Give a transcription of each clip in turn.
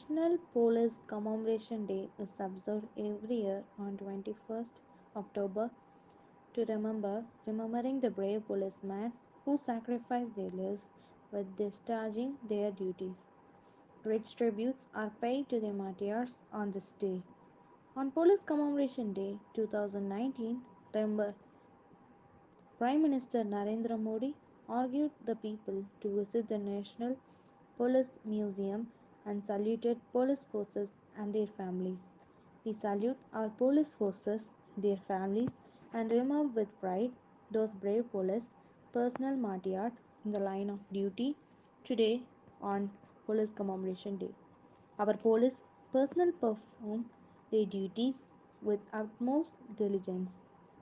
National Police Commemoration Day is observed every year on 21st October to remembering the brave policemen who sacrificed their lives with discharging their duties. Rich tributes are paid to their martyrs on this day. On Police Commemoration Day 2019, remember Prime Minister Narendra Modi urged the people to visit the National Police Museum and saluted police forces and their families. We salute our police forces, their families, and remember with pride those brave police personal martyrs in the line of duty today on Police Commemoration Day. Our police personnel perform their duties with utmost diligence.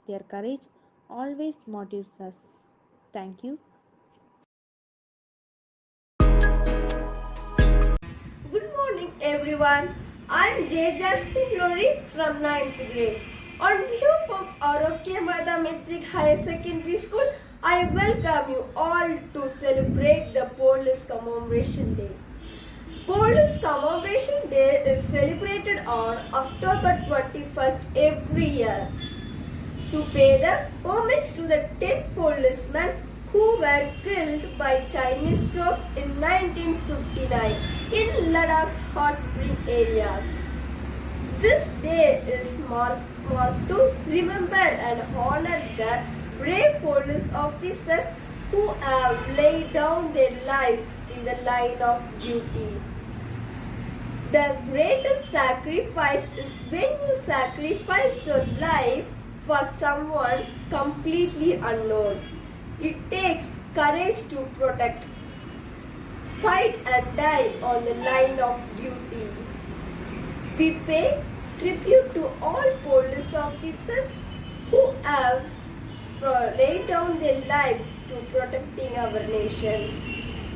Their courage always motivates us. Thank you. Good morning, everyone. I'm J. Jasmine Glory from ninth grade. On behalf of Arokya Mada Metric Higher Secondary School, I welcome you all to celebrate the Police Commemoration Day. Police Commemoration Day is celebrated on October 21st every year to pay the homage to the 10 policemen who were killed by Chinese troops in 1959 in Ladakh's hot spring area. This day is marked to remember and honor the brave police officers who have laid down their lives in the line of duty. The greatest sacrifice is when you sacrifice your life for someone completely unknown. It takes courage to protect, fight and die on the line of duty. We pay tribute to all police officers who have laid down their lives to protecting our nation.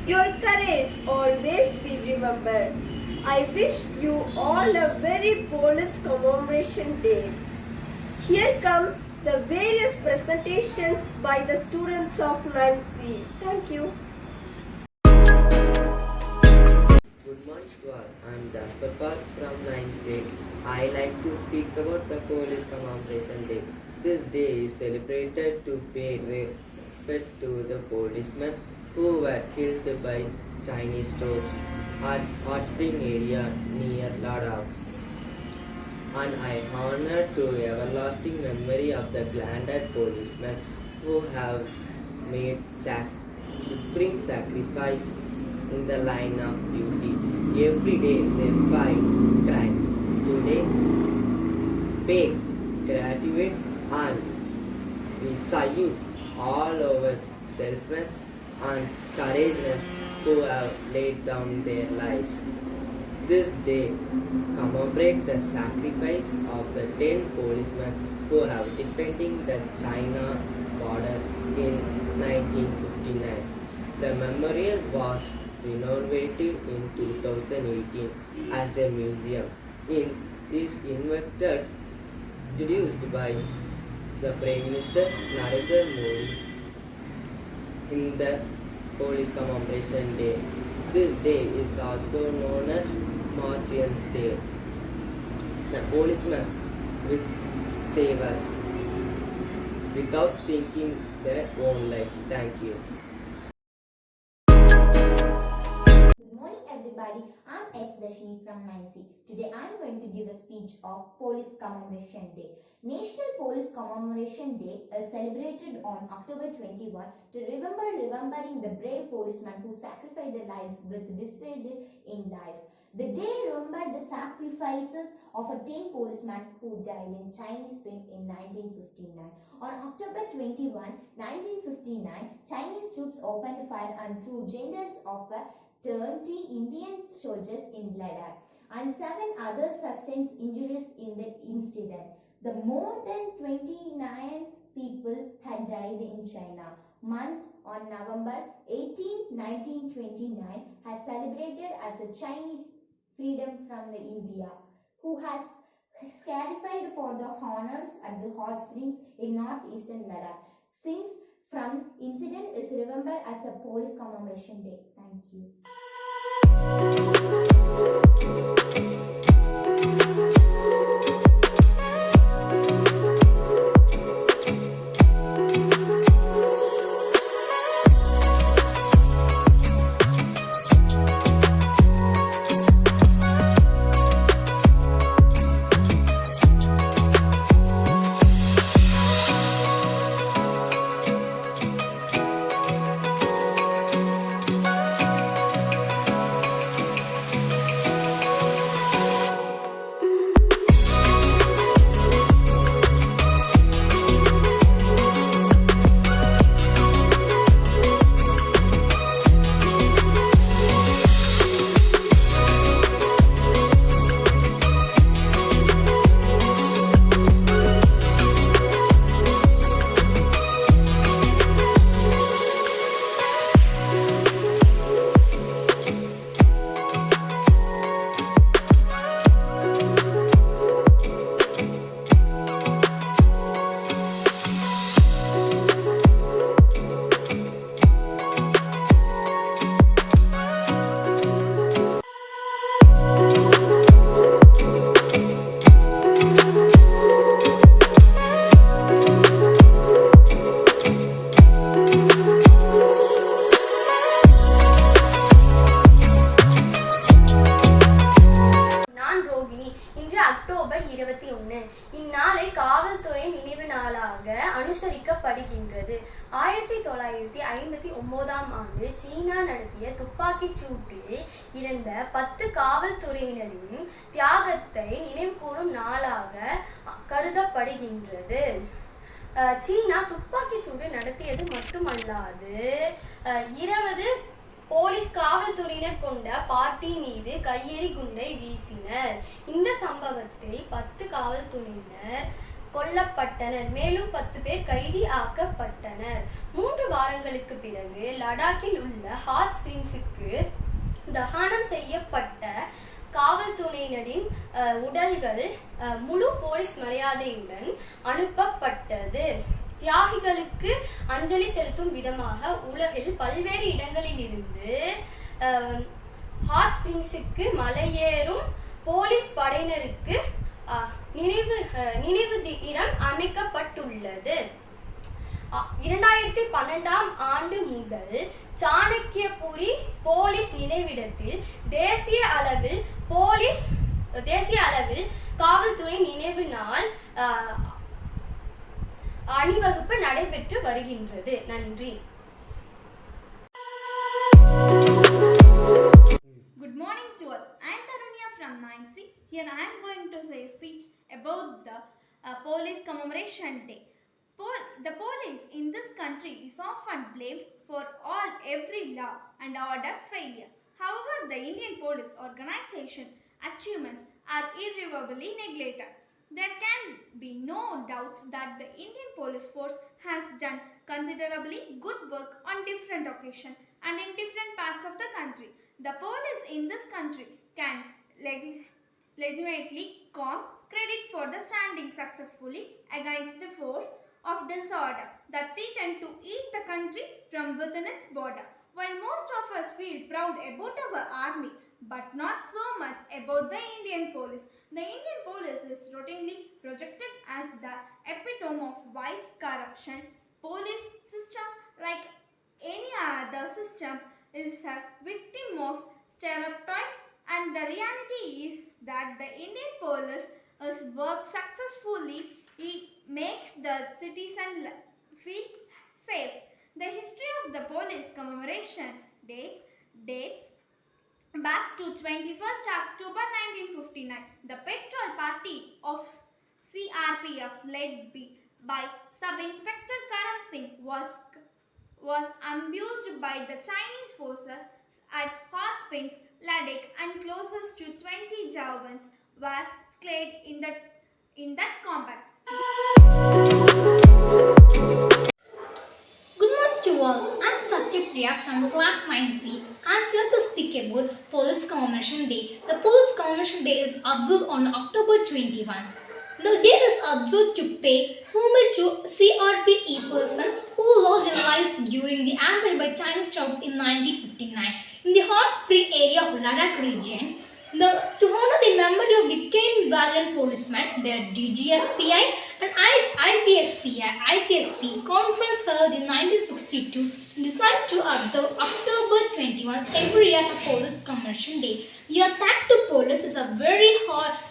Your courage always be remembered. I wish you all a very Police Commemoration Day. Here come the various presentations by the students of 9C. Thank you. Good morning to all. I am Jasper Park from 9th grade. I like to speak about the Police Commemoration Day. This day is celebrated to pay respect to the policemen who were killed by Chinese troops at Hot Spring area near Ladakh. And I honor to everlasting memory of the gallant policemen who have made supreme sacrifice in the line of duty. Every day they fight crime. Today, pay, graduate, and we salute all our selfless and courageous who have laid down their lives. This day commemorates the sacrifice of the 10 policemen who have defending the China border in 1959. The memorial was renovated in 2018 as a museum. It is introduced by the Prime Minister Narendra Modi in the Police Commemoration Day. This day is also known as Martyrs Day. The policemen will save us without thinking their own life. Thank you. Good morning everybody, I'm S. Dashni from 9C. Today I'm going to give a speech of Police Commemoration Day. National Police Commemoration Day is celebrated on October 21 to remembering the brave policemen who sacrificed their lives with discharge in life. The day remembered the sacrifices of a 10 policemen who died in Chinese Spring in 1959. On October 21, 1959, Chinese troops opened fire and threw genders of a 30 Indian soldiers in Ladakh and 7 others sustained injuries in the incident. The more than 29 people had died in China. Month on November 18, 1929 has celebrated as the Chinese freedom from the India, who has scarified for the honors at the hot springs in northeastern Ladakh. Since from incident is remembered as a Police Commemoration Day. Thank you. October 21. இந்நாளை காவல்துறை நினைவு நாளாக அனுசரிக்கப்படுகின்றது. 1959ஆம் ஆண்டு சீனா நடத்திய துப்பாக்கிச் சூட்டில் இறந்த 10 காவல்துறையினரின் தியாகத்தை நினைவுகூரும் நாளாக கருதப்படுகின்றது. சீனா துப்பாக்கிச் சூடு நடத்தியது மட்டுமல்லாது 20 போலீஸ் காவல்துறையினர் கொண்ட பார்ட்டி மீது கையெறி குண்டை வீசினர். இந்த சம்பவத்தில் 10 காவல்துறையினர் கொல்லப்பட்டனர். மேலும் 10 பேர் கைதி ஆக்கப்பட்டனர். 3 வாரங்களுக்கு பிறகு லடாக்கில் உள்ள ஹாட் ஸ்பிரிங்ஸுக்கு தகனம் செய்யப்பட்ட காவல்துறையினரின் உடல்கள் முழு போலீஸ் மரியாதையுடன் அனுப்பப்பட்டது. தியாகிகளுக்கு அஞ்சலி செலுத்தும் விதமாக உலகில் பல்வேறு இடங்களில் இருந்து ஹாட் ஸ்பிரிங்ஸுக்கு மலையேறும் போலீஸ் படையினருக்கு நினைவு இடம் அமைக்கப்பட்டுள்ளது. 2012ஆம் ஆண்டு முதல் சாணக்கியபுரி போலீஸ் நினைவிடத்தில் தேசிய அளவில் காவல்துறை நினைவு நாள் அணிவகுப்பு நடைபெற்று வருகின்றது. நன்றி. Good morning to all. I am Tarunya from 9C. Here I am going to say a speech about the Police Commemoration Day. The police in this country is often blamed for every law and order failure. However, the Indian Police Organization achievements are irreversibly neglected. There can be no doubts that the Indian Police Force has done considerably good work on different occasions and in different parts of the country. The police in this country can legitimately claim credit for the standing successfully against the force of disorder that threaten to eat the country from within its border. While most of us feel proud about our army, but not so much about the Indian police. The Indian police is routinely projected as the epitome of vice corruption. Police system, like any other system, is a victim of stereotypes, and the reality is that the Indian police has worked successfully. It makes the citizen feel safe. The history of the police commemoration dates back to 21st October 1959. The petrol party of CRPF led by Sub-Inspector Karam Singh was ambushed by the Chinese forces at Hot Springs, Ladakh, and closest to 20 Jawans were killed in that combat. Good morning to all. I'm Satyapriya from class 9C. I'm here to speak about Police Commemoration Day. The Police Commemoration Day is observed on October 21. The day is observed to pay homage to CRPE persons who lost their lives during the ambush by Chinese troops in 1959 in the hot spring area of Ladakh region. To honor the memory of the 10 valiant policemen, their DGSPI and IGSP conference held in 1962 decided to observe October 21 every year as a Police Commemoration Day. We are thankful to police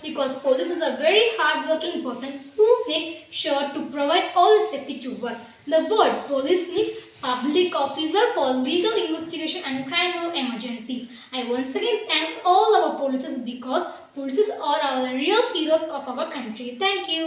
because police is a very hard-working person who make sure to provide all the safety to us. The word police means public officer for legal investigation and criminal emergencies. I once again thank all our police because police are our real heroes of our country. Thank you.